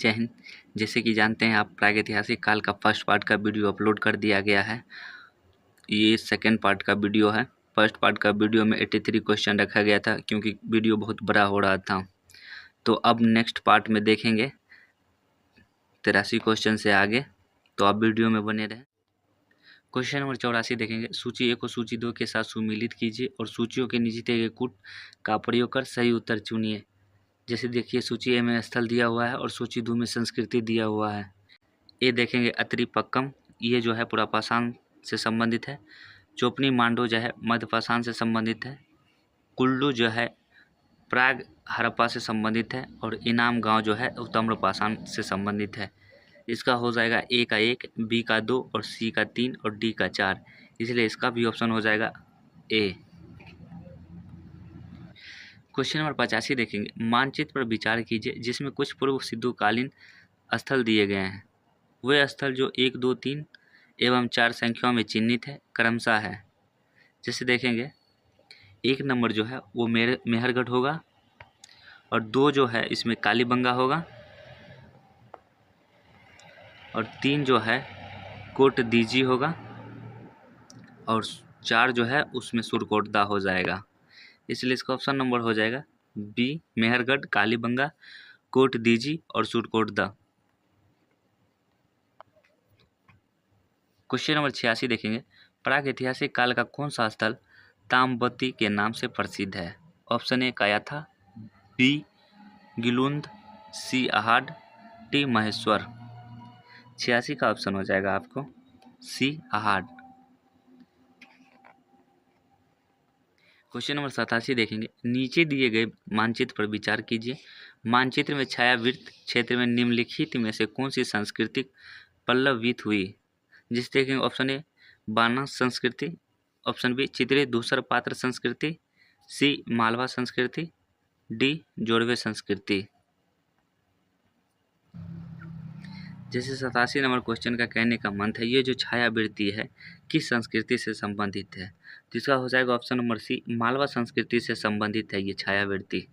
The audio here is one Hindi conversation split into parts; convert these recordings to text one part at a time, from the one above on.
जय हिंद। जैसे कि जानते हैं आप, प्रागैतिहासिक काल का फर्स्ट पार्ट का वीडियो अपलोड कर दिया गया है। ये सेकेंड पार्ट का वीडियो है। फर्स्ट पार्ट का वीडियो में 83 क्वेश्चन रखा गया था क्योंकि वीडियो बहुत बड़ा हो रहा था। तो अब नेक्स्ट पार्ट में देखेंगे 83 क्वेश्चन से आगे, तो आप वीडियो में बने रहें। क्वेश्चन नंबर 84 देखेंगे। सूची ए को सूची 2 के साथ सुमिलित कीजिए और सूचियों के नीचे दिए गए कूट का प्रयोग कर सही उत्तर चुनिए। जैसे देखिए, सूची ए में स्थल दिया हुआ है और सूची 2 में संस्कृति दिया हुआ है। ये देखेंगे अत्रिपक्कम, ये जो है पुरापाषाण से संबंधित है। चोपनी मांडो जो है मध्यपाषाण से संबंधित है। कुल्लू जो है प्राग हड़प्पा से संबंधित है और इनाम गांव जो है ताम्रपाषाण से संबंधित है। इसका हो जाएगा ए का 1, बी का 2 और सी का 3 और डी का 4, इसलिए इसका भी ऑप्शन हो जाएगा ए। क्वेश्चन नंबर 85 देखेंगे। मानचित्र पर विचार कीजिए जिसमें कुछ पूर्व सिद्धकालीन स्थल दिए गए हैं। वे स्थल जो 1, 2, 3 एवं 4 संख्याओं में चिन्हित है क्रमशः है। जैसे देखेंगे, 1 नंबर जो है वो मेहरगढ़ होगा और 2 जो है इसमें कालीबंगा होगा और 3 जो है कोट दीजी होगा और 4 जो है उसमें सुरकोटदा हो जाएगा। इसलिए इसका ऑप्शन नंबर हो जाएगा बी, मेहरगढ़, कालीबंगा, कोट दीजी और सुरकोटदा। क्वेश्चन नंबर 86 देखेंगे। प्रागैतिहासिक काल का कौन सा स्थल ताम्बती के नाम से प्रसिद्ध है? Option A Kayatha, B Gilund, C Ahar, D Maheshwar. 86 का ऑप्शन हो जाएगा आपको सी अहाड। क्वेश्चन नंबर 87 देखेंगे। नीचे दिए गए मानचित्र पर विचार कीजिए। मानचित्र में छायावृत्त क्षेत्र में निम्नलिखित में से कौन सी संस्कृति पल्लवित हुई? जिस देखेंगे, ऑप्शन ए बाना संस्कृति, ऑप्शन बी चित्रे दूसर पात्र संस्कृति, सी मालवा संस्कृति, डी जोड़वे संस्कृति। जैसे 87 नंबर क्वेश्चन का कहने का मंत है, ये जो छायावृत्ति है किस संस्कृति से संबंधित है? तो इसका हो जाएगा ऑप्शन नंबर सी, मालवा संस्कृति से संबंधित है ये छायावृत्ति।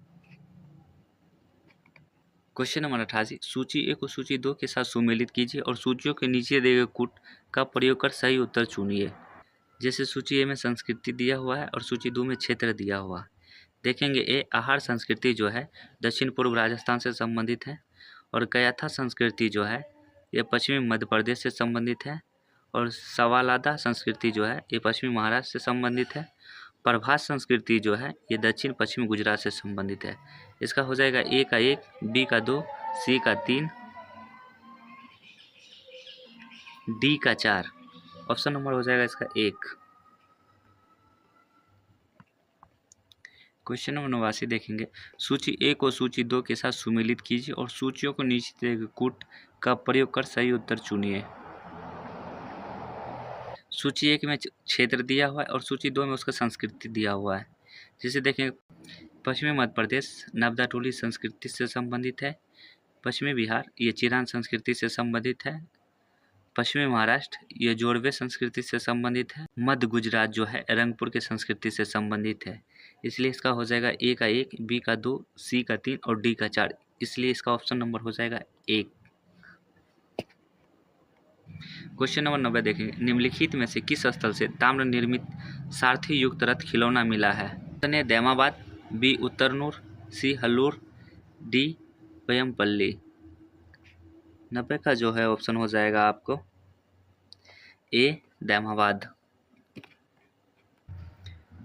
Question number 88। सूची ए को सूची 2 के साथ सुमेलित कीजिए और सूचियों के नीचे दिए गए कूट का प्रयोग कर सही उत्तर चुनिए। जैसे सूची ए में संस्कृति दिया हुआ है और सूची 2 में क्षेत्र दिया हुआ। देखेंगे, ए आहार संस्कृति जो है दक्षिण पूर्व राजस्थान से संबंधित है और कयाथा संस्कृति जो है ये पश्चिमी मध्य प्रदेश से संबंधित है और सवालादा संस्कृति जो है ये पश्चिमी महाराष्ट्र से संबंधित है। प्रभास संस्कृति जो है ये दक्षिण पश्चिमी गुजरात से संबंधित है। इसका हो जाएगा ए का 1, बी का 2, सी का 3, डी का 4। ऑप्शन नंबर हो जाएगा इसका 1। क्वेश्चन नंबर 89 देखेंगे। सूची ए को सूची 2 के साथ सुमेलित कीजिए और सूचियों को नीचे दिए गए कूट का प्रयोग कर सही उत्तर चुनिए। सूची 1 में क्षेत्र दिया हुआ है और सूची 2 में उसका संस्कृति दिया हुआ है। जैसे देखें, पश्चिमी मध्य प्रदेश नवदा टोली संस्कृति से संबंधित है। पश्चिमी बिहार ये चिरान संस्कृति से संबंधित है। पश्चिमी महाराष्ट्र ये जोड़वे संस्कृति से संबंधित है। मध्य गुजरात जो है रंगपुर के संस्कृति से संबंधित है। इसलिए इसका हो जाएगा ए का 1, बी का 2, सी का 3 और डी का 4। इसलिए इसका ऑप्शन नंबर हो जाएगा 1। क्वेश्चन नंबर 90 देखेंगे। निम्नलिखित में से किस स्थल से ताम्र निर्मित सारथी युक्त रथ खिलौना मिला है? Option A Daimabad, B Utnur, C Hallur, D Paiyampalli. 90 का जो है ऑप्शन हो जाएगा आपको ए दैमाबाद।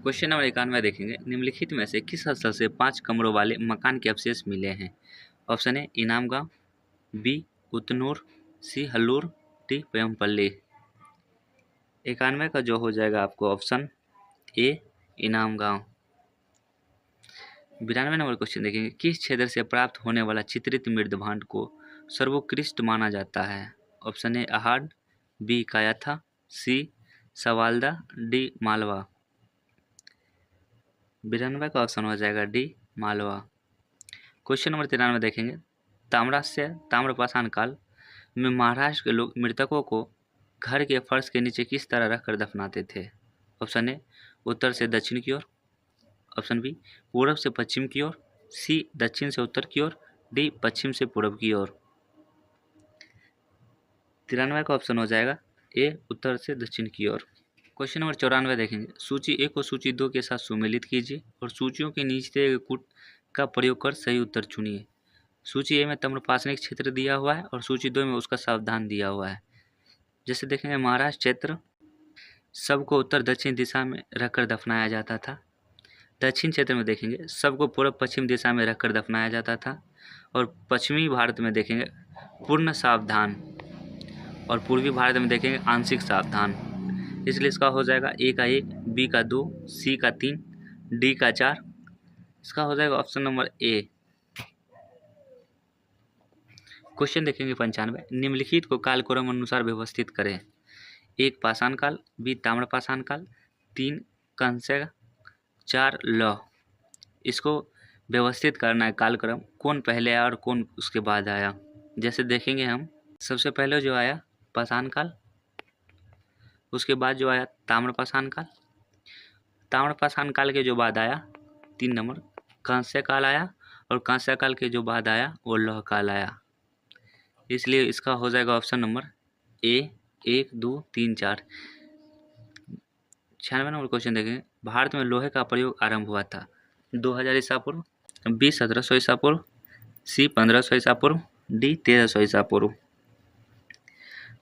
क्वेश्चन नंबर 91 देखेंगे। निम्नलिखित में से किस स्थल से 5 कमरों वाले मकान के अवशेष मिले हैं? ऑप्शन ए इनाम गांव, बी उतनूर, सी हल्लूर, डी पयमपल्ली। 91 का जो हो जाएगा आपको ऑप्शन ए इनाम गांव। 92 नंबर क्वेश्चन देखेंगे। किस क्षेत्र से प्राप्त होने वाला चित्रित मृदभांड को सर्वोत्कृष्ट माना जाता है? Option A Ahar, B Kayatha, C Savalda, D Malwa. 92 का ऑप्शन हो जाएगा डी मालवा। क्वेश्चन नंबर 93 देखेंगे। ताम्रपाषाण काल में महाराष्ट्र के लोग मृतकों को घर के फर्श के नीचे किस तरह रखकर दफनाते थे? ऑप्शन ए उत्तर से दक्षिण की ओर, ऑप्शन बी पूर्व से पश्चिम की ओर, सी दक्षिण से उत्तर की ओर, डी पश्चिम से पूर्व की ओर। 93 का ऑप्शन हो जाएगा ए, उत्तर से दक्षिण की ओर। क्वेश्चन नंबर 94 देखेंगे, सूची ए को सूची 2 के साथ सुमेलित कीजिए और सूचियों के नीचे दिए गए कूट का प्रयोग कर सही उत्तर चुनिए। सूची ए में ताम्रपाषाणिक क्षेत्र दिया हुआ है और सूची 2 में उसका सावधान दिया हुआ है। जैसे देखेंगे, महाराष्ट्र क्षेत्र सबको उत्तर दक्षिण दिशा में रखकर दफनाया जाता था। दक्षिण क्षेत्र में देखेंगे सबको पूर्व पश्चिम दिशा में रखकर दफनाया जाता था। और पश्चिमी भारत में देखेंगे पूर्ण सावधान, और पूर्वी भारत में देखेंगे आंशिक सावधान। इसलिए इसका हो जाएगा ए का 1, बी का 2, सी का 3, डी का 4। इसका हो जाएगा ऑप्शन नंबर ए। क्वेश्चन देखेंगे 95, निम्नलिखित को कालक्रम अनुसार व्यवस्थित करें। 1 पाषाण काल, बी ताम्रपाषाण काल, 3 कंस्य, 4 लौह। इसको व्यवस्थित करना है कालक्रम, कौन पहले आया और कौन उसके बाद आया। जैसे देखेंगे हम, सबसे पहले जो आया पाषाण काल, उसके बाद जो आया ताम्रपाषाण काल, ताम्रपाषाण काल के जो बाद आया 3 नंबर कांस्य काल आया, और कांस्य काल के जो बाद आया वो लौह काल आया। इसलिए इसका हो जाएगा option number A, 1, 2, 3, 4। 96 number question देखेंगे, भारत में लोहे का प्रयोग आरंभ हुआ था। 2000 ईसा पूर्व, बी 1700 ईसा पूर्व, सी 1500 ईसा पूर्व, डी 1300 ईसा पूर्व।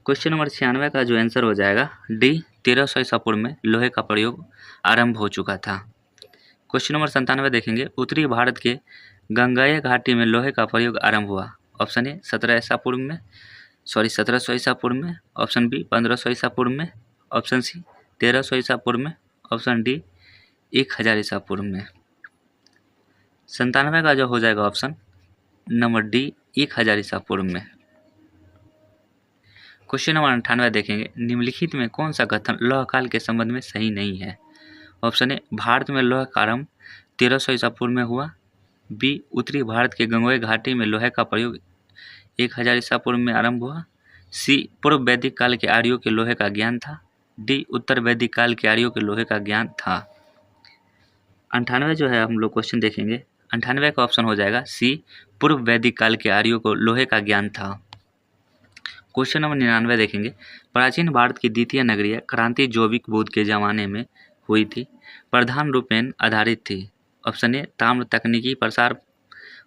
क्वेश्चन नंबर 96 का जो आंसर हो जाएगा डी, 1300 ईसा पूर्व में लोहे का प्रयोग आरंभ हो चुका था। क्वेश्चन नंबर 97 देखेंगे, उत्तरी भारत के गंगेय घाटी में लोहे का प्रयोग आरंभ हुआ। ऑप्शन ए 1700 ईसा पूर्व में, ऑप्शन बी 1500 ईसा पूर्व में, ऑप्शन सी 1300 ईसा पूर्व में, ऑप्शन डी 1000 ईसा पूर्व में। 97 का जो हो जाएगा ऑप्शन नंबर डी, 1000 ईसा पूर्व में। क्वेश्चन नंबर 98 देखेंगे, निम्नलिखित में कौन सा कथन लौह काल के संबंध में सही नहीं है। ऑप्शन ए, भारत में लोहे का आरंभ 1300 ईसा पूर्व में हुआ, बी उत्तरी भारत के गंगेय घाटी में लोहे का प्रयोग 1000 ईसा पूर्व में आरंभ हुआ, सी पूर्व वैदिक काल के आर्यों के लोहे का ज्ञान था, डी उत्तर वैदिक काल के आर्यों के लोहे का ज्ञान था। 98 जो है हम लोग क्वेश्चन देखेंगे, 98 का ऑप्शन हो जाएगा सी, पूर्व वैदिक काल के आर्यों को लोहे का ज्ञान था। क्वेश्चन नंबर 99 देखेंगे, प्राचीन भारत की द्वितीय नगरीय क्रांति जैविक बुद्ध के जमाने में हुई थी, प्रधान रूपेण आधारित थी। ऑप्शन ए ताम्र तकनीकी प्रसार,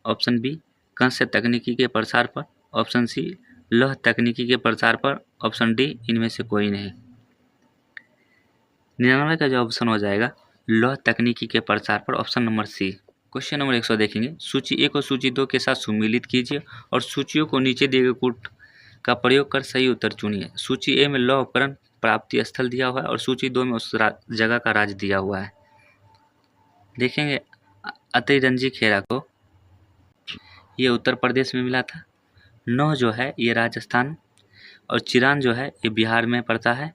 ऑप्शन बी कंस्य तकनीकी के प्रसार पर, ऑप्शन सी लौह तकनीकी के प्रसार पर, ऑप्शन डी इनमें से कोई नहीं। 99 का जो ऑप्शन हो जाएगा लौह तकनीकी के प्रसार पर, option number C. Question number 100 देखेंगे, सूची ए को सूची 2 के साथ सुमेलित कीजिए और सूचियों को नीचे दिए गए कूट का प्रयोग कर सही उत्तर चुनिए। सूची ए में लौह उपकरण प्राप्ति स्थल दिया हुआ है और सूची 2 में उस जगह का राज्य दिया हुआ है। देखेंगे अतिरंजी खेरा को ये उत्तर प्रदेश में मिला था, नौह जो है ये राजस्थान, और चिरान जो है ये बिहार में पड़ता है,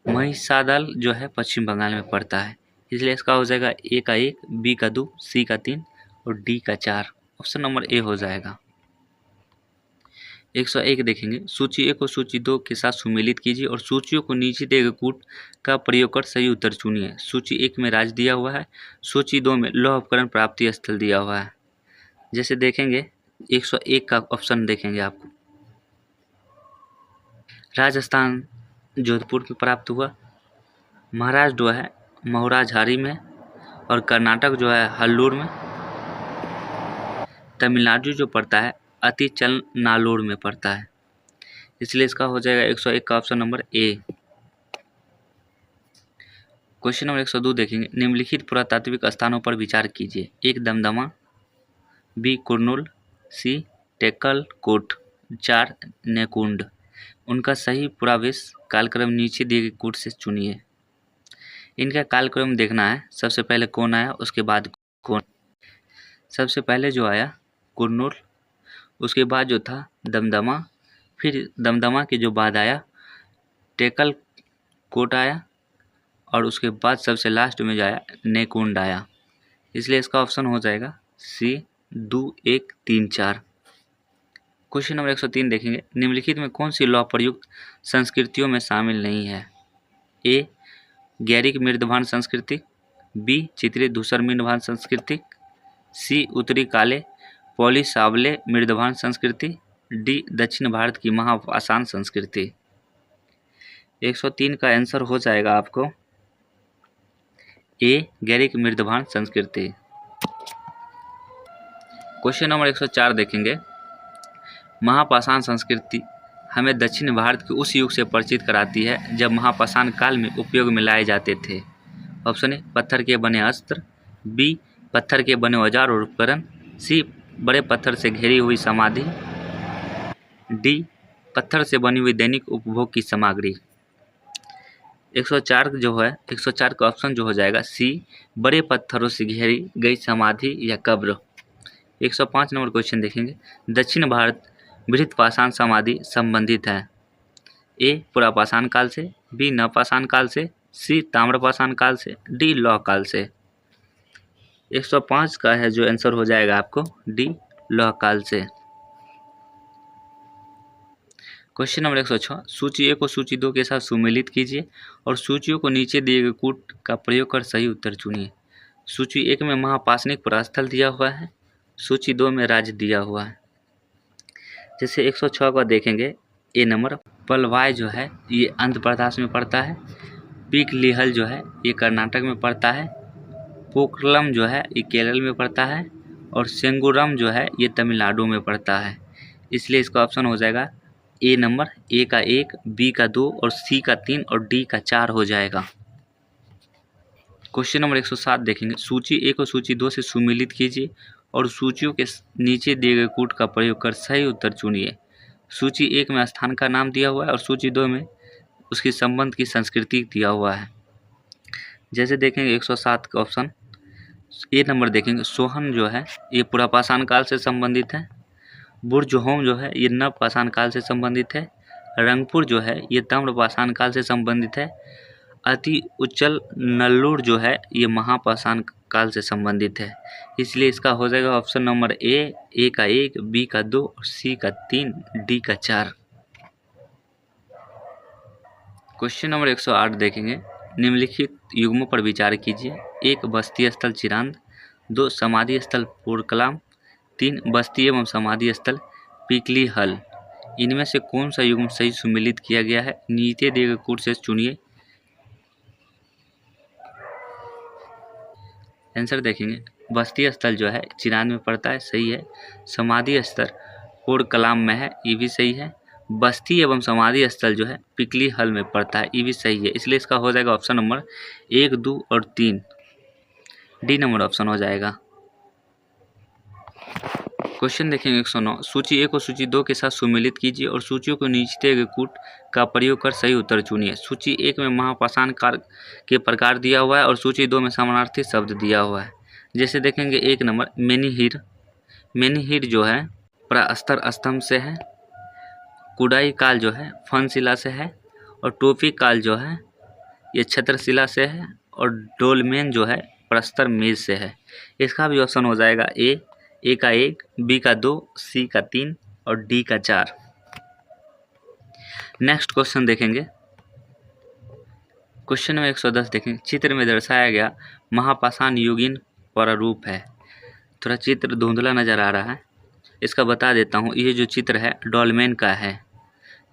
महिषादल जो है पश्चिम बंगाल में पड़ता है। इसलिए इसका हो जाएगा ए का 1, बी का 2, सी का 3 और डी का 4। ऑप्शन नंबर ए हो जाएगा। 101 देखेंगे, सूची ए को सूची 2 के साथ सुमेलित कीजिए और सूचियों को नीचे दिए गए कूट का प्रयोग कर सही उत्तर चुनिए। सूची 1 में राज्य दिया हुआ है, सूची 2 में लौह उपकरण प्राप्ति स्थल दिया हुआ है। जैसे देखेंगे 101 का ऑप्शन देखेंगे आपको, राजस्थान जोधपुर में प्राप्त हुआ, महाराष्ट्र जो है महुराझारी में, और कर्नाटक जो है हल्लूर में, तमिलनाडु जो पड़ता है अतिचल नालोर में पड़ता है। इसलिए इसका हो जाएगा 101 का option number A. Question number 102 देखेंगे, निम्नलिखित पुरातात्विक स्थानों पर विचार कीजिए। 1 दमदमा, बी कुरनूल, सी टेक्कलकोट, 4 नेकुंड। उनका सही पुरावेश कालक्रम नीचे दिए गए कूट से चुनिए। इनका कालक्रम देखना है, सबसे पहले कौन आया उसके बाद कौन। सबसे पहले जो आया कुरनूल, उसके बाद जो था दमदमा, फिर दमदमा के जो बाद आया टेक्कलकोट आया, और उसके बाद सबसे लास्ट में जो आया नेकुंड आया। इसलिए इसका ऑप्शन हो जाएगा सी 2, 1, 3, 4। क्वेश्चन नंबर 103 देखेंगे, निम्नलिखित में कौन सी लौह प्रयुक्त संस्कृतियों में शामिल नहीं है। ए गैरिक मृदभान संस्कृति, बी चित्रित धूसर मृदभान संस्कृति, सी उत्तरी काले पॉलिसावले मृदभान संस्कृति, डी दक्षिण भारत की महापाषाण संस्कृति। 103 का आंसर हो जाएगा आपको ए, गैरिक मृदभांड संस्कृति। क्वेश्चन नंबर 104 देखेंगे। महापाषाण संस्कृति हमें दक्षिण भारत के उस युग से परिचित कराती है जब महापाषाण काल में उपयोग में लाए जाते थे। ऑप्शन ए, पत्थर के बने अस्त्र, बी, पत्थर के बने औजार और उपकरण, सी, बड़े पत्थर से घेरी हुई समाधि, डी, पत्थर से बनी हुई दैनिक उपभोग की सामग्री। 104 जो है 104 का ऑप्शन जो हो जाएगा सी, बड़े पत्थरों से घेरी गई समाधि या कब्र। 105 नंबर क्वेश्चन देखेंगे। दक्षिण भारत बृहत पाषाण समाधि संबंधित है। ए, पुरापाषाण काल से, बी, नवपाषाण काल से, सी, ताम्रपाषाण काल से, डी, लौह काल से। 105 का है जो आंसर हो जाएगा आपको डी, लौह काल से। Question number 106। सूची ए को सूची 2 के साथ सुमेलित कीजिए और सूचियों को नीचे दिए गए कूट का प्रयोग कर सही उत्तर चुनिए। सूची 1 में महापाषाणिक पुरास्थल दिया हुआ है, सूची 2 में राज्य दिया हुआ है। जैसे 106 का देखेंगे, ए नंबर पलवाय जो है ये आंध्र प्रदेश में पड़ता है, पीकलिहल जो है ये कर्नाटक में पड़ता है, पोकलम जो है ये केरल में पड़ता है और सेंगुरम जो है ये तमिलनाडु में पड़ता है। इसलिए इसका ऑप्शन हो जाएगा ए नंबर, ए का 1, बी का 2 और सी का 3 और डी का 4 हो जाएगा। क्वेश्चन नंबर 107 देखेंगे। सूची ए को सूची 2 से सुमेलित कीजिए और सूचियों के नीचे दिए गए कूट का प्रयोग कर सही उत्तर चुनिए। सूची 1 में स्थान का नाम दिया हुआ है और सूची 2 में उसकी संबंध की संस्कृति दिया हुआ है। जैसे देखेंगे 107 का ऑप्शन ए नंबर देखेंगे, सोहन जो है ये पुरापाषाण काल से संबंधित है, बुर्जहोम जो है ये नवपाषाण काल से संबंधित है, रंगपुर जो है ये ताम्रपाषाण काल से संबंधित है, अति उच्चल नल्लूर जो है ये महापाषाण काल से संबंधित है। इसलिए इसका हो जाएगा ऑप्शन नंबर ए, ए का 1, बी का 2 और सी का 3, डी का 4। क्वेश्चन नंबर 108 देखेंगे। निम्नलिखित युग्मों पर विचार कीजिए। 1, बस्ती स्थल चिरांद, 2, समाधि स्थल पोरकलाम, 3, बस्ती एवं समाधि स्थल पीकलिहल। इनमें से कौन सा युग्म सही सुमेलित किया गया है? नीचे दिए गए कूट से चुनिए। आंसर देखेंगे, बस्ती स्थल जो है चिरांद में पड़ता है, सही है। समाधि स्थल पोरकलाम में है, ये भी सही है। बस्ती एवं समाधि स्थल जो है पीकलिहल में पड़ता है, ये भी सही है। इसलिए इसका हो जाएगा ऑप्शन नंबर 1, 2 और 3, डी नंबर ऑप्शन हो जाएगा। क्वेश्चन देखेंगे 109। सूची ए को सूची 2 के साथ सुमेलित कीजिए और सूचियों को नीचे दिए गए कूट का प्रयोग कर सही उत्तर चुनिए। सूची 1 में महापाषाण काल के प्रकार दिया हुआ है और सूची 2 में समानार्थी शब्द दिया हुआ है। जैसे देखेंगे 1 नंबर मेनिहिर, मेनिहिर जो है प्रस्तर स्तंभ से है, कुडाई काल जो है फनशिला से है और टोपी काल जो है ये छत्रशिला से है और डोलमेन जो है प्रस्तर मेज से है। इसका भी ऑप्शन हो जाएगा ए, ए का 1, बी का 2, सी का 3 और डी का 4। नेक्स्ट क्वेश्चन देखेंगे। क्वेश्चन नंबर 110 देखेंगे। चित्र में दर्शाया गया महापाषाण युगीन प्रारूप है। थोड़ा चित्र धुंधला नजर आ रहा है, इसका बता देता हूँ। ये जो चित्र है डोलमेन का है,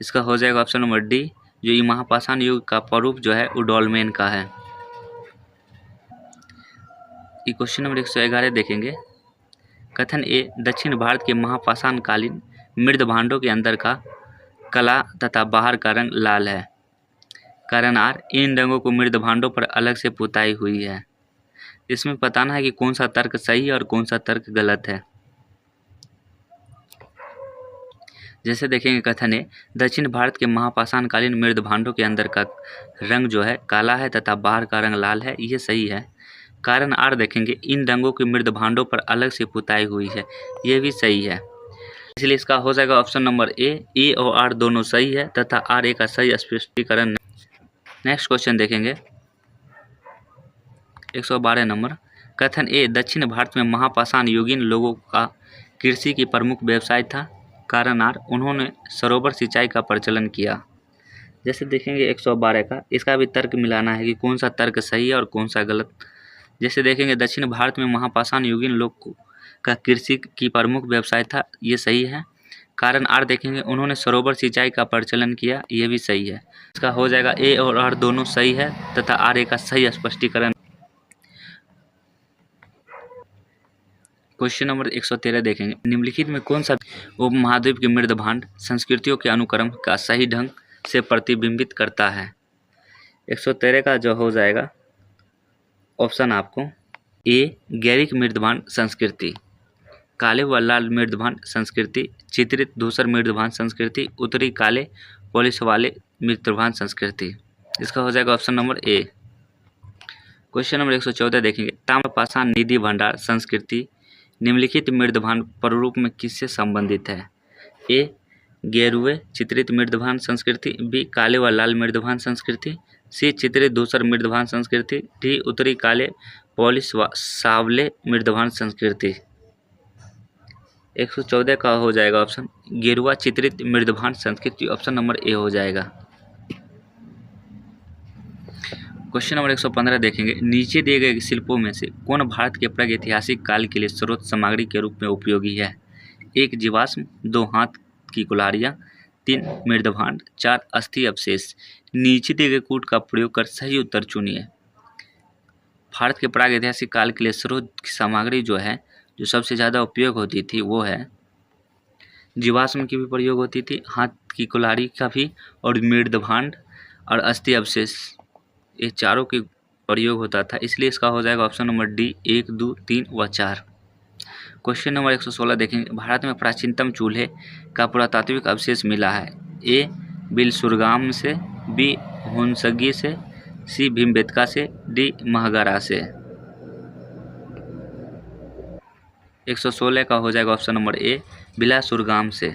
इसका हो जाएगा ऑप्शन नंबर डी। जो ये महापाषाण युग का प्रारूप जो है वो डोलमेन का है। ये क्वेश्चन नंबर 111 देखेंगे। कथन ए, दक्षिण भारत के महापाषाण कालीन मृद भांडों के अंदर का काला तथा बाहर का रंग लाल है। कारण आर, इन रंगों को मृद भांडों पर अलग से पुताई हुई है। इसमें बताना है कि कौन सा तर्क सही है और कौन सा तर्क गलत है। जैसे देखेंगे कथन ए, दक्षिण भारत के महापाषाण कालीन मृद भांडों के अंदर का रंग जो है काला है तथा बाहर का रंग लाल है, ये सही है। कारण आर देखेंगे, इन रंगों की मृद भांडों पर अलग से पुताई हुई है, ये भी सही है। इसलिए इसका हो जाएगा ऑप्शन नंबर ए और आर दोनों सही है तथा आर ए का सही स्पष्टीकरण। नेक्स्ट क्वेश्चन देखेंगे 112 नंबर। कथन ए, दक्षिण भारत में महापाषाण युगीन लोगों का कृषि की प्रमुख व्यवसाय था। कारण आर, उन्होंने सरोवर सिंचाई का प्रचलन किया। जैसे देखेंगे 112 का, इसका भी तर्क मिलाना है कि कौन सा तर्क सही है और कौन सा गलत। जैसे देखेंगे दक्षिण भारत में महापाषाण युगीन लोग का कृषि की प्रमुख व्यवसाय था, ये सही है। कारण आर देखेंगे, उन्होंने सरोवर सिंचाई का प्रचलन किया, ये भी सही है। इसका हो जाएगा ए और आर दोनों सही है तथा आर ए का सही स्पष्टीकरण। क्वेश्चन नंबर 113 देखेंगे, निम्नलिखित में कौन सा उपमहाद्वीप की मृदभांड संस्कृतियों के अनुक्रम का सही ढंग से प्रतिबिंबित करता है। 113 का जो हो जाएगा ऑप्शन आपको ए गैरिक मृदभांड संस्कृति, काले व लाल मृदभांड संस्कृति, चित्रित धूसर मृदभांड संस्कृति, उत्तरी काले पॉलिश वाले मृदभांड संस्कृति। इसका हो जाएगा option number A. Question number 114 देखेंगे, ताम्रपाषाण निधि भंडार संस्कृति निम्नलिखित मृदभांड प्रारूप में किससे संबंधित है। ए गेरुए चित्रित मृदभांड संस्कृति, बी काले व लाल मृदभांड संस्कृति, सी चित्रित धूसर मृदभांड संस्कृति, डी उत्तरी काले पॉलिश व सावले मृदभांड संस्कृति। 114 का हो जाएगा ऑप्शन गेरुआ चित्रित मृदभांड संस्कृति, ऑप्शन नंबर ए हो जाएगा। क्वेश्चन नंबर 115 देखेंगे, नीचे दिए गए शिल्पों में से कौन भारत के प्रागैतिहासिक काल के लिए स्रोत सामग्री के रूप में उपयोगी है। एक जीवाश्म, दो हाथ की कुल्हाड़ियाँ, तीन मृदभांड, चार अस्थि अवशेष। नीचे दिए गए कूट का प्रयोग कर सही उत्तर चुनिए। भारत के प्रागैतिहासिक काल के लिए स्रोत की सामग्री जो है, जो सबसे ज़्यादा उपयोग होती थी वो है जीवाश्म की भी प्रयोग होती थी, हाथ की कुल्हाड़ी का भी, और मृदभांड और अस्थि अवशेष, ये चारों के प्रयोग होता था। इसलिए इसका हो जाएगा ऑप्शन नंबर डी 1, 2, 3 व 4। क्वेश्चन नंबर 116 देखेंगे, भारत में प्राचीनतम चूल्हे का पुरातात्विक अवशेष मिला है। ए बिलसुरगाम से, बी हुनसगी से, सी भीमबेटका से, डी महगारा से। 116 का हो जाएगा ऑप्शन नंबर ए बिलासुरगाम से।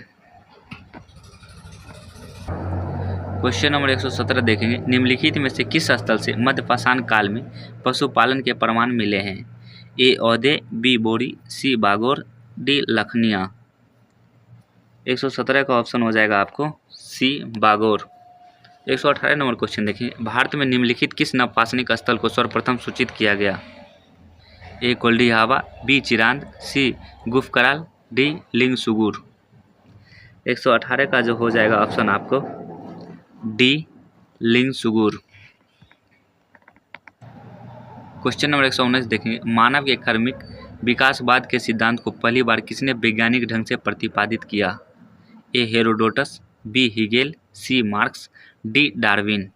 क्वेश्चन नंबर 117 देखेंगे, निम्नलिखित में से किस स्थल से मध्यपाषाण काल में पशुपालन के प्रमाण मिले हैं। ए औदे, बी बोरी, सी बागोर, डी लखनिया। 117 का ऑप्शन हो जाएगा आपको सी बागोर। 118 नंबर क्वेश्चन देखेंगे, भारत में निम्नलिखित किस नवपाषाणिक स्थल को सर्वप्रथम सूचित किया गया। ए कोल्डिहावा, बी चिरांद, सी गुफकराल, डी लिंगसुगुर। 118 का जो हो जाएगा ऑप्शन आपको डी लिंगसुगुर। क्वेश्चन नंबर 119 देखेंगे, मानव के कार्मिक विकासवाद के सिद्धांत को पहली बार किसने वैज्ञानिक ढंग से प्रतिपादित किया। ए हेरोडोटस, बी हिगेल, सी मार्क्स, डी डार्विन।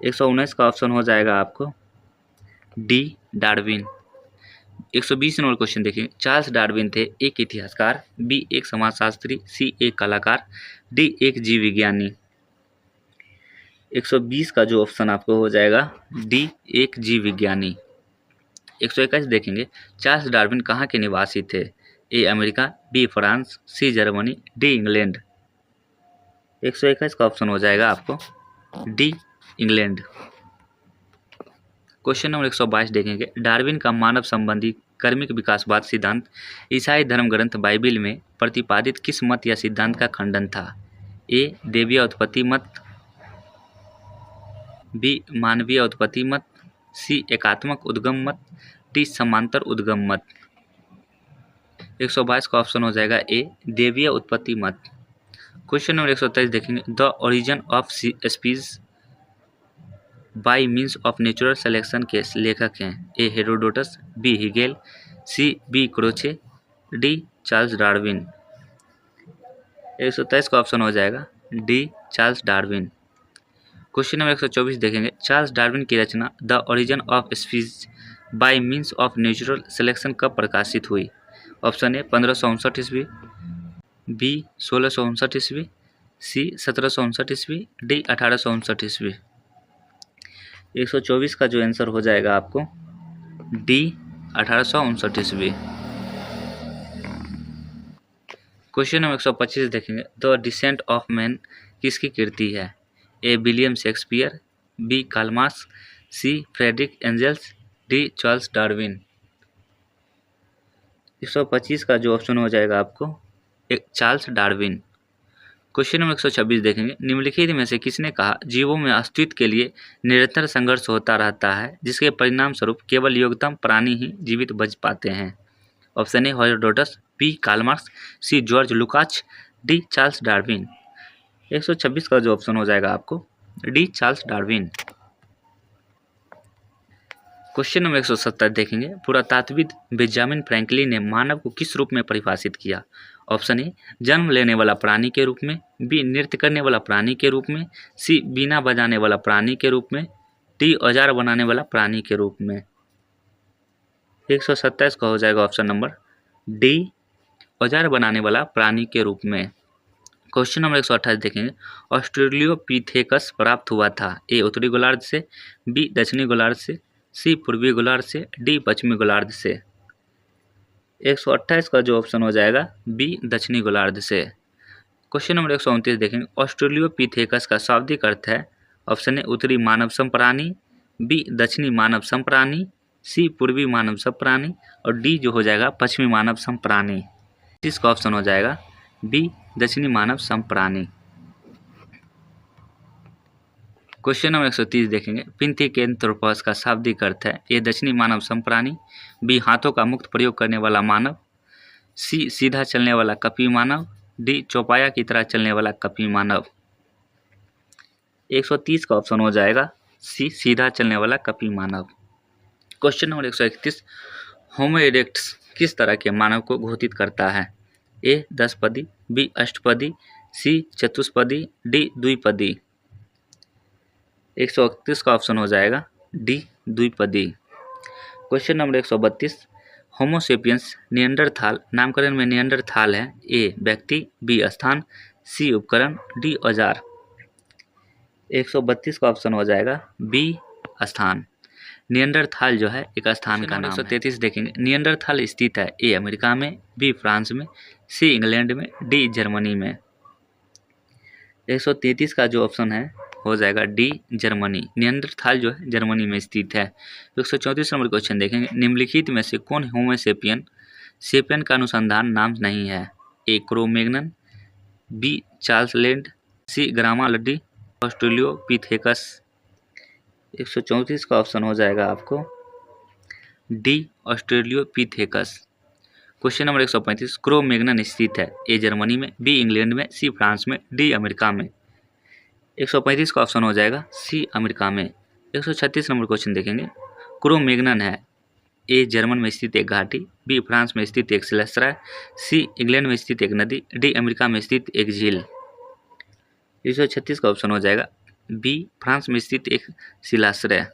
119 का ऑप्शन हो जाएगा आपको डी डार्विन। 120 नंबर क्वेश्चन देखिए, चार्ल्स डार्विन थे एक इतिहासकार, बी एक समाजशास्त्री, सी एक कलाकार, डी एक जीव विज्ञानी। 120 का जो ऑप्शन आपको हो जाएगा डी एक जीव विज्ञानी। 121 देखेंगे, चार्ल्स डार्विन कहाँ के निवासी थे। A America, B France, C Germany, D England. 121 का ऑप्शन हो जाएगा आपको डी इंग्लैंड। क्वेश्चन नंबर 122 देखेंगे, डार्विन का मानव संबंधी कार्मिक विकासवाद सिद्धांत ईसाई धर्म ग्रंथ बाइबिल में प्रतिपादित किस मत या सिद्धांत का खंडन था। ए देवीय उत्पत्ति मत, बी मानवीय उत्पत्ति मत, सी एकात्मक उद्गम मत, डी समांतर उद्गम मत। 122 का ऑप्शन हो जाएगा ए देवीय उत्पत्ति मत। क्वेश्चन नंबर 123 देखेंगे, the origin of species by means of natural selection के लेखक हैं। A Herodotus, B Hegel, C B Croce, D Charles Darwin. 123 का ऑप्शन हो जाएगा D Charles Darwin. Question number 124 देखेंगे, चार्ल्स डार्विन की रचना the origin of species by means of natural selection कब प्रकाशित हुई। ऑप्शन ए 1559 ईस्वी, बी 1659 ईस्वी, सी 1759 ईस्वी, डी 1859 ईस्वी। 124 का जो आंसर हो जाएगा आपको डी 1859 ईस्वी। क्वेश्चन नंबर 125 देखेंगे, द डिसेंट ऑफ मैन किसकी कृति है। A William Shakespeare, B Karl Marx, C Friedrich Engels, D Charles Darwin. 125 का जो ऑप्शन हो जाएगा आपको चार्ल्स डार्विन। क्वेश्चन नंबर 126 देखेंगे, निम्नलिखित में से किसने कहा जीवों में अस्तित्व के लिए निरंतर संघर्ष होता रहता है जिसके परिणाम स्वरूप केवल योग्यतम प्राणी ही जीवित बच पाते हैं। Option A Herodotus, B Karl Marx, C George Lukacs, D Charles Darwin. 126 का जो ऑप्शन हो जाएगा आपको D Charles Darwin. Question number 170 देखेंगे, पुरातात्विद बेंजामिन फ्रैंकलिन ने मानव को किस रूप में परिभाषित किया? ऑप्शन ए जन्म लेने वाला प्राणी के रूप में, बी नृत्य करने वाला प्राणी के रूप में, सी बीना बजाने वाला प्राणी के रूप में, डी औजार बनाने वाला प्राणी के रूप में। 127 का हो जाएगा ऑप्शन नंबर डी औजार बनाने वाला प्राणी के रूप में। क्वेश्चन नंबर 128 देखेंगे, ऑस्ट्रेलियोपिथेकस प्राप्त हुआ था? ए उत्तरी गोलार्ध से, बी दक्षिणी गोलार्ध से, सी पूर्वी गोलार्ध से, डी पश्चिमी गोलार्ध से। 128 का जो ऑप्शन हो जाएगा बी दक्षिणी गोलार्ध से। क्वेश्चन नंबर 129 देखेंगे, ऑस्ट्रेलियोपिथेकस का शाब्दिक अर्थ है? ऑप्शन ए उत्तरी मानव समप्राणी, बी दक्षिणी मानव समप्राणी, सी पूर्वी मानव समप्राणी और डी जो हो जाएगा पश्चिमी मानव समप्राणी। इसका ऑप्शन हो जाएगा बी दक्षिणी मानव समप्राणी। क्वेश्चन नंबर 130 देखेंगे, पिंथिकेंथ्रोपस का शाब्दिक अर्थ है? ए दक्षिणी मानव समप्राणी, बी हाथों का मुक्त प्रयोग करने वाला मानव, सी सीधा चलने वाला कपी मानव, डी चौपाया की तरह चलने वाला कपी मानव। 130 का ऑप्शन हो जाएगा सी सीधा चलने वाला कपी मानव। क्वेश्चन नंबर 131, होमो इरेक्टस किस तरह के मानव को घोषित करता है? ए 10 पदी, बी अष्टपदी, सी चतुष्पदी, डी द्विपदी। 131 का ऑप्शन हो जाएगा डी द्विपदी। क्वेश्चन नंबर 132, होमोसेपियंस निएंडरथाल नामकरण में निएंडरथाल है? ए व्यक्ति, बी स्थान, सी उपकरण, डी औजार। 132 का ऑप्शन हो जाएगा बी स्थान। निएंडरथाल जो है एक स्थान का नाम है। 133 देखेंगे, निएंडरथाल स्थित है? ए अमेरिका में, बी फ्रांस में, सी इंग्लैंड में, डी जर्मनी में। 133 का जो ऑप्शन है हो जाएगा डी जर्मनी। निएंडरथाल जो है जर्मनी में स्थित है। 134 नंबर क्वेश्चन देखेंगे, निम्नलिखित में से कौन होमोसेपियन सेपियन का अनुसंधान नाम नहीं है? ए क्रो-मैग्नन, बी चार्ल्स लैंड, सी ग्रामालडी, ऑस्ट्रेलियोपिथेकस। 134 का ऑप्शन हो जाएगा आपको डी ऑस्ट्रेलियोपिथेकस। क्वेश्चन नंबर 135, क्रो-मैग्नन स्थित है? ए जर्मनी में, बी इंग्लैंड में, सी फ्रांस में, डी अमेरिका में। 135 का ऑप्शन हो जाएगा सी अमेरिका में। 136 नंबर क्वेश्चन देखेंगे, क्रो-मैग्नन है? ए जर्मन में स्थित एक घाटी, बी फ्रांस में स्थित एक शिलाश्रय, सी इंग्लैंड में स्थित एक नदी, डी अमेरिका में स्थित एक झील। 136 का ऑप्शन हो जाएगा बी फ्रांस में स्थित एक शिलाश्रय।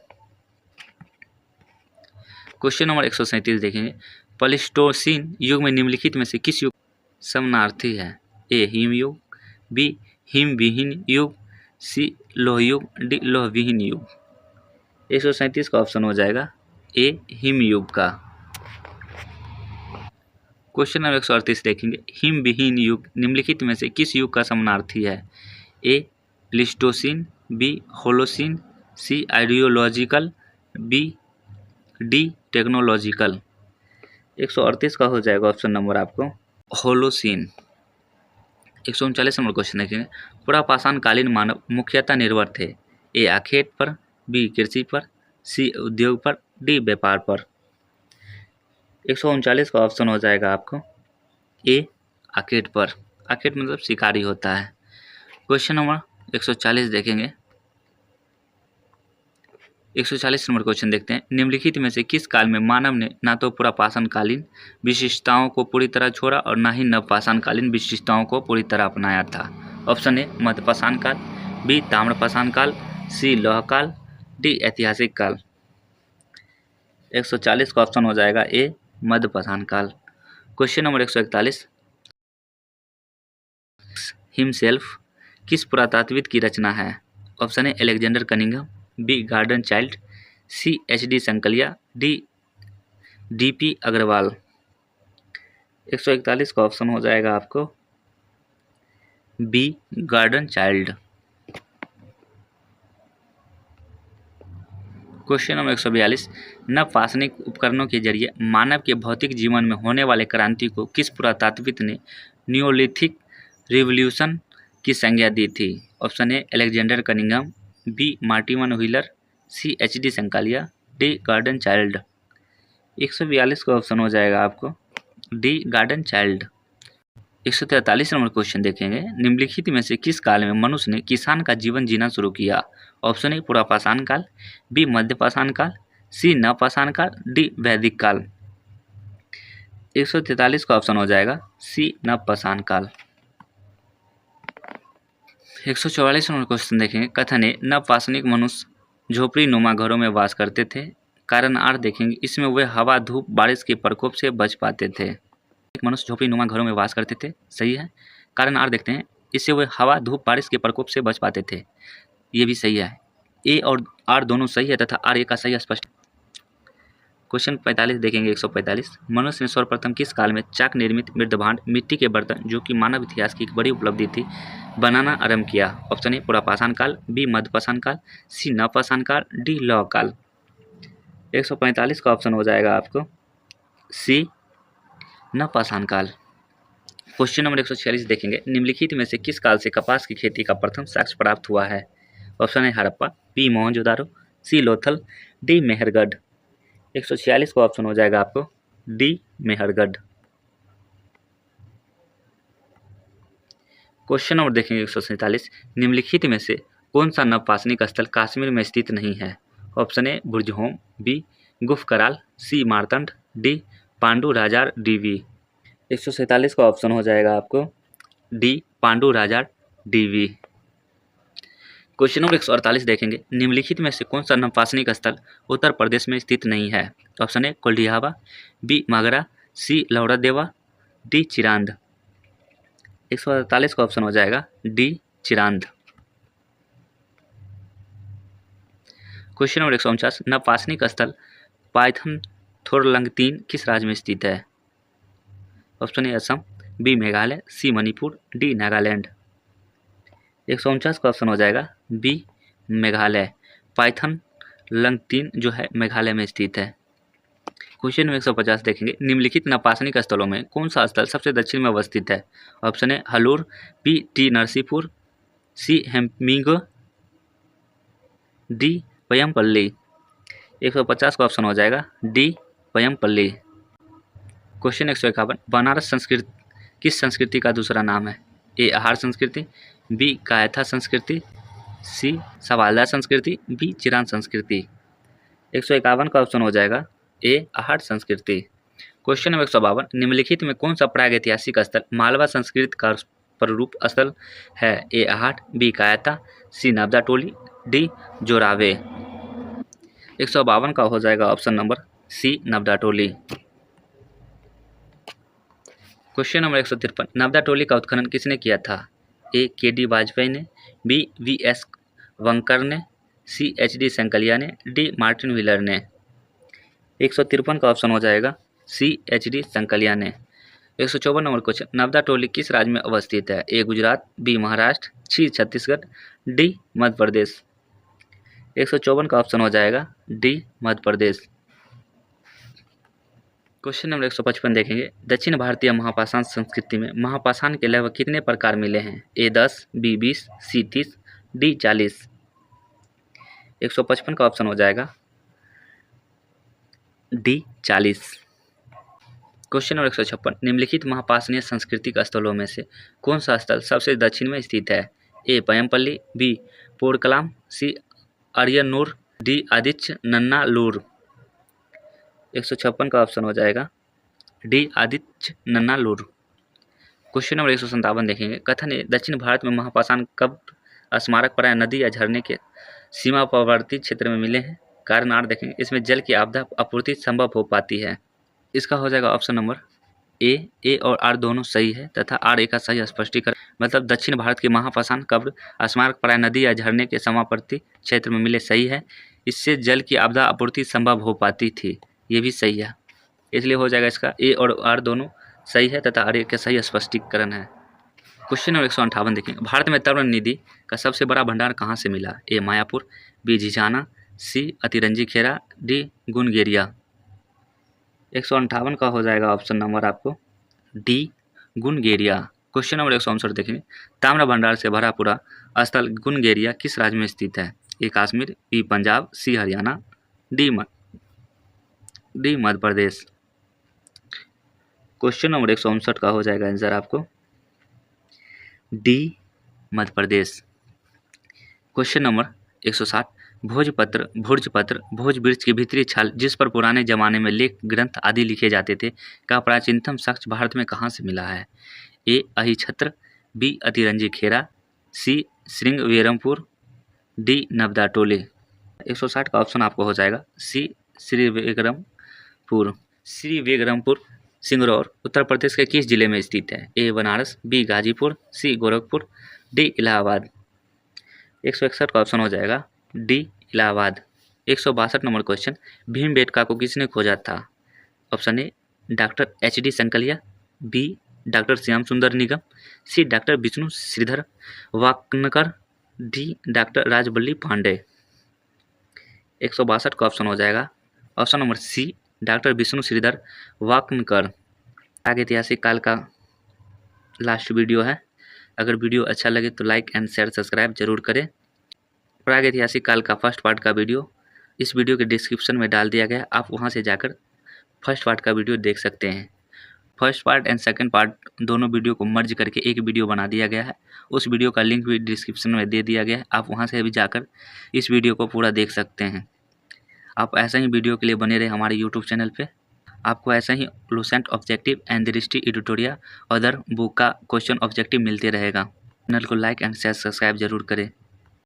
क्वेश्चन नंबर 137 देखेंगे, प्लेस्टोसीन युग में निम्नलिखित में से किस युग समानार्थी है? ए हिम युग, बी हिमविहीन युग, सी लोह युग, डी लोहविहीन युग। 137 का ऑप्शन हो जाएगा ए हिम युग का। क्वेश्चन नंबर 138 देखेंगे, हिमविहीन युग निम्नलिखित में से किस युग का समानार्थी है? ए प्लेस्टोसीन, बी होलोसीन, सी आइडियोलॉजिकल, बी डी टेक्नोलॉजिकल। 138 का हो जाएगा ऑप्शन नंबर आपको होलोसीन। 139 नंबर क्वेश्चन देखेंगे, पुरापाषाण कालीन मानव मुख्यतः निर्भर थे? ए आखेट पर, बी कृषि पर, सी उद्योग पर, डी व्यापार पर। 139 का ऑप्शन हो जाएगा आपको ए आखेट पर। आखेट मतलब शिकारी होता है। क्वेश्चन नंबर 140 देखेंगे, 140 नंबर क्वेश्चन देखते हैं, निम्नलिखित में से किस काल में मानव ने ना तो पुरापाषाण कालीन विशिष्टताओं को पूरी तरह छोड़ा और ना ही नवपाषाण कालीन विशिष्टताओं को पूरी तरह अपनाया था? ऑप्शन ए मध्यपाषाण काल, बी ताम्रपाषाण काल, सी लौह काल, डी ऐतिहासिक काल। 140 का ऑप्शन हो जाएगा ए मध्यपाषाण काल। क्वेश्चन नंबर 141, हिमसेल्फ किस पुरातात्विद की रचना है? Option A Alexander Cunningham, B Gordon Childe, C H D. Sankalia, D D P. Agrawal. 141 का ऑप्शन हो जाएगा आपको B Gordon Childe. Question number 142, नवपाषाणिक उपकरणों के जरिए मानव के भौतिक जीवन में होने वाले क्रांति को किस पुरातात्विद ने नियोलिथिक रिवॉल्यूशन की संज्ञा दी थी? Option A Alexander Cunningham, B Martin Wheeler, C H D. Sankalia, D Gordon Childe. 142 का ऑप्शन हो जाएगा आपको D Gordon Childe. 143 number question देखेंगे, निम्नलिखित में से किस काल में मनुष्य ने किसान का जीवन जीना शुरू किया? ऑप्शन ए पुरापाषाण काल, बी मध्यपाषाण काल, सी नवपाषाण काल, डी वैदिक काल। 143 का ऑप्शन हो जाएगा सी नवपाषाण काल। 144 नंबर क्वेश्चन देखेंगे, कथन है नवपाषाणिक मनुष्य झोपड़ी नुमा घरों में वास करते थे। कारण आर देखेंगे, इसमें वे हवा धूप बारिश के प्रकोप से बच पाते थे। मनुष्य झोपड़ी नुमा घरों में वास करते थे, सही है। कारण आर देखते हैं, इससे वे हवा धूप बारिश के प्रकोप से बच पाते थे, ये भी सही है। ए और आर दोनों सही है तथा आर ए का सही स्पष्ट। क्वेश्चन 45 देखेंगे, 145, मनुष्य ने सर्वप्रथम किस काल में चाक निर्मित मृदभांड मिट्टी के बर्तन, जो कि मानव इतिहास की एक बड़ी उपलब्धि थी, बनाना आरंभ किया? ऑप्शन ए पुरापाषाण काल, बी मध्यपाषाण काल, सी नवपाषाण काल, डी लौह काल। 145 का ऑप्शन हो जाएगा आपको सी नवपाषाण काल। क्वेश्चन नंबर 146 देखेंगे, निम्नलिखित में से किस काल से कपास की खेती का प्रथम साक्ष्य प्राप्त हुआ है? ऑप्शन है हड़प्पा, बी मोहनजोदारो, सी लोथल, डी मेहरगढ़। 146 का ऑप्शन हो जाएगा आपको डी मेहरगढ़। क्वेश्चन नंबर देखेंगे 147, निम्नलिखित में से कौन सा नवपाषाणिक स्थल कश्मीर में स्थित नहीं है? ऑप्शन ए बुर्जहोम, बी गुफ कराल, सी मारतंड, डी पांडु राजार डीवी। 147 का ऑप्शन हो जाएगा आपको डी पांडु राजार डीवी। क्वेश्चन नंबर 148 देखेंगे, निम्नलिखित में से कौन सा नवपाषाणिक स्थल उत्तर प्रदेश में स्थित नहीं है? ऑप्शन ए कोल्डिहावा, बी मागरा, सी लौरा देवा, डी चिरांद। 148 का ऑप्शन हो जाएगा डी चिरांद। क्वेश्चन नंबर 149, नवपाषाणिक स्थल पाइथन थोरलंगतीन किस राज्य में स्थित है? Option A Assam, B Meghalaya, C Manipur, D Nagaland. 149 का ऑप्शन हो जाएगा बी मेघालय। पाइथन लंगतीन जो है मेघालय में स्थित है। क्वेश्चन नंबर 150 देखेंगे, निम्नलिखित नवपाषाणिक स्थलों में कौन सा स्थल सबसे दक्षिण में अवस्थित है? Option A Hallur, B T Narsipur, C हेम्पिंगो, डी पयमपल्ली। 150 का ऑप्शन हो जाएगा डी पयमपल्ली। क्वेश्चन 151, बनारस संस्कृति किस संस्कृति का दूसरा नाम है? ए आहार संस्कृति, बी कायथा संस्कृति, सी सवालदार संस्कृति, बी चिरान संस्कृति। 151 का ऑप्शन हो जाएगा ए आहार संस्कृति। क्वेश्चन नंबर 152, निम्नलिखित में कौन सा प्रागैतिहासिक स्थल मालवा संस्कृति का प्ररूप स्थल है? ए आहाट, बी कायता, सी नबदा टोली, डी जोरावे। 152 का हो जाएगा ऑप्शन नंबर सी नबदा टोली। क्वेश्चन नंबर 153, नबदा टोली का उत्खनन किसने किया था? ए के डी वाजपेयी ने, बी वी एस वंकर ने, सी एच डी संकलिया ने, डी मार्टिन व्हीलर ने। 153 का ऑप्शन हो जाएगा सी एच डी संकलिया ने। 154 नंबर क्वेश्चन, नबदा टोली किस राज्य में अवस्थित है? ए गुजरात, बी महाराष्ट्र, सी छत्तीसगढ़, डी मध्य प्रदेश। 154 का ऑप्शन हो जाएगा D Madhya Pradesh. Question number 155 देखेंगे, दक्षिण भारतीय महापाषाण संस्कृति में महापाषाण के लगभग कितने प्रकार मिले हैं? ए 10, बी 20, सी 30, डी 40। 155 का ऑप्शन हो जाएगा डी 40। क्वेश्चन नंबर 156, निम्नलिखित महापाषाणीय सांस्कृतिक स्थलों में से कौन सा स्थल सबसे दक्षिण में स्थित है? ए पयमपल्ली, बी पोड़कलाम, सी अरियन्नूर, डी आदित्य नन्नालूर। 156 का ऑप्शन हो जाएगा डी आदित्य नन्नालूर। क्वेश्चन नंबर 157 देखेंगे, कथन है दक्षिण भारत में महापाषाण कब स्मारक प्राय नदी या झरने के सीमावर्ती क्षेत्र में मिले हैं? कारण आर देखेंगे, इसमें जल की आपदा आपूर्ति संभव हो पाती है। इसका हो जाएगा ऑप्शन नंबर ए और आर दोनों सही है तथा आर ए का सही स्पष्टीकरण, मतलब दक्षिण भारत के महापाषाण कब्र स्मारक प्राय नदी या झरने के समावर्ती क्षेत्र में मिले, सही है। इससे जल की आपदा आपूर्ति संभव हो पाती थी, ये भी सही है। इसलिए हो जाएगा इसका ए और आर दोनों सही है तथा आर ए का सही स्पष्टीकरण है। क्वेश्चन नंबर 158 देखेंगे, भारत में तरुण निधि का सबसे बड़ा भंडार कहाँ से मिला? ए मायापुर, बी झिझाना, सी अतिरंजी खेरा, डी गुनगेरिया। 158 का हो जाएगा ऑप्शन नंबर आपको डी गुनगेरिया। क्वेश्चन नंबर 159 देखेंगे, ताम्र भंडार से भरा पूरा स्थल गुनगेरिया किस राज्य में स्थित है? ए कश्मीर, बी पंजाब, सी Haryana, D Madhya Pradesh. Question number 159 का हो जाएगा आंसर आपको D Madhya Pradesh. Question number 160 भोजपत्र भोज वृक्ष की भीतरी छाल जिस पर पुराने जमाने में लेख ग्रंथ आदि लिखे जाते थे का प्राचीनतम साक्ष्य भारत में कहाँ से मिला है? ए अहिछत्र, बी अतिरंजी खेरा, सी श्रृंगवेरमपुर, डी नवदा टोले। 160 का ऑप्शन आपको हो जाएगा सी श्रीवेगरमपुर। श्रीवेगरमपुर सिंगरौर उत्तर प्रदेश के किस जिले में स्थित है? A Banaras, B Ghazipur, C Gorakhpur, D Allahabad. 161 का ऑप्शन हो जाएगा D Allahabad. 162 number question Bhimbetka को किसने खोजा था? Option A doctor H D. Sankalia, B doctor Shyam Sundar Nigam, C doctor Vishnu Shridhar Wakankar, D doctor Rajbali Pandey. 162 का ऑप्शन हो जाएगा option number C doctor Vishnu Shridhar Wakankar. ऐतिहासिक काल का लास्ट वीडियो है। अगर वीडियो अच्छा लगे तो लाइक एंड शेयर सब्सक्राइब जरूर करें। प्रागैतिहासिक काल का फर्स्ट पार्ट का वीडियो इस वीडियो के डिस्क्रिप्शन में डाल दिया गया है, आप वहां से जाकर फर्स्ट पार्ट का वीडियो देख सकते हैं। First part and second part दोनों वीडियो को मर्ज करके एक वीडियो बना दिया गया है। उस वीडियो का लिंक भी डिस्क्रिप्शन में दे दिया गया है, आप वहां से भी जाकर इस वीडियो को पूरा देख सकते हैं। आप ऐसा ही वीडियो के लिए बने रहे हमारे यूट्यूब चैनल पे। आपको ऐसा ही लुसेंट ऑब्जेक्टिव एंड दृष्टि एडिटोरियल अदर बुक का क्वेश्चन ऑब्जेक्टिव मिलते रहेगा। चैनल को लाइक एंड शेयर सब्सक्राइब जरूर करें।